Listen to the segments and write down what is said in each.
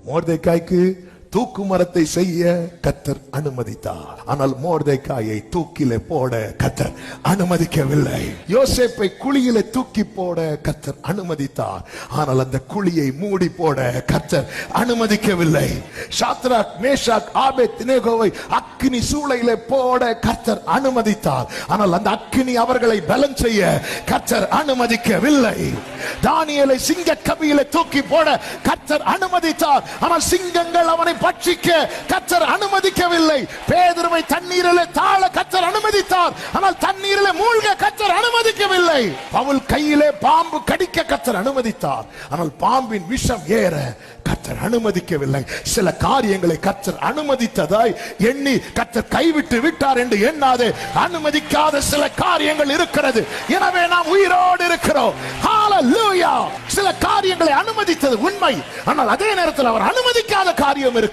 மொர்தெக்காய்க்கு தூக்கு மரத்தை செய்ய கர்த்தர் அனுமதித்தார். ஆனால் மொர்தெக்காயை தூக்கிலே போட கர்த்தர் அனுமதிக்கவில்லை. யோசேப்பை குழியிலே தூக்கி போட கர்த்தர் அனுமதித்தார். ஆனால் அந்த குழியை மூடி போட கர்த்தர் அனுமதிக்கவில்லை. சாத்ராக், மேஷாக், ஆபேத்நேகோவை அக்கினி சூளையிலே போட கர்த்தர் அனுமதித்தார். ஆனால் அந்த அக்கினி அவர்களை பலன் செய்ய கர்த்தர் அனுமதிக்கவில்லை. தானியேலை சிங்க கபியிலே தூக்கி போட கர்த்தர் அனுமதித்தார். ஆனால் சிங்கங்கள் அவனை பட்சிக்க கர்த்தர் அனுமதிக்கவில்லை. பேதுருவை தண்ணீரிலே தாழ கர்த்தர் அனுமதித்தார். ஆனால் தண்ணீரிலே மூழ்க கர்த்தர் அனுமதிக்கவில்லை. பவுல் கையிலே பாம்பு கடிக்க கர்த்தர் அனுமதித்தார். ஆனால் பாம்பின் விஷம் ஏற கர்த்தர் அனுமதிக்கவில்லை. சில காரியங்களை கர்த்தர் அனுமதித்ததாய் எண்ணி கர்த்தர் கைவிட்டு விட்டார் என்று எண்ணாதே. அனுமதிக்காத சில காரியங்கள் இருக்கிறது. எனவே நாம் உயிரோடு இருக்கிறோம். ஹalleluya. சில காரியங்களை அனுமதித்தது உண்மை. ஆனால் அதே நேரத்தில் அவர் அனுமதிக்காத காரியம் இருக்கிறது.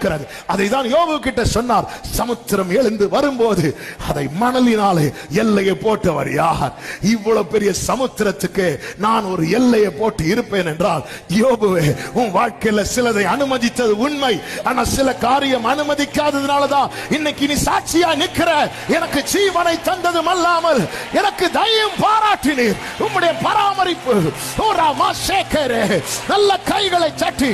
அதை தான் யோபு கிட்ட சொன்னார். சமுத்திரம் எழுந்து வரும்போது அதை மணலினாலே எல்லையை போட்டவர் யார்? இவ்வளவு பெரிய சமுத்திரத்துக்கு நான் ஒரு எல்லையை போட்டு இருப்பேன் என்றால், யோபுவே, உன் வாழ்க்கையில சிலதை அனுமதித்தது உண்மை. ஆனா சில காரியம் அனுமதிக்காததுனாலதான் இன்னைக்கு நீ சாட்சியா நிக்கிற. எனக்கு ஜீவனை தந்ததும் அல்லாமல் எனக்கு தயவும் பாராட்டினீர். உம்முடைய பராமரிப்பு நல்ல கைகளை தட்டி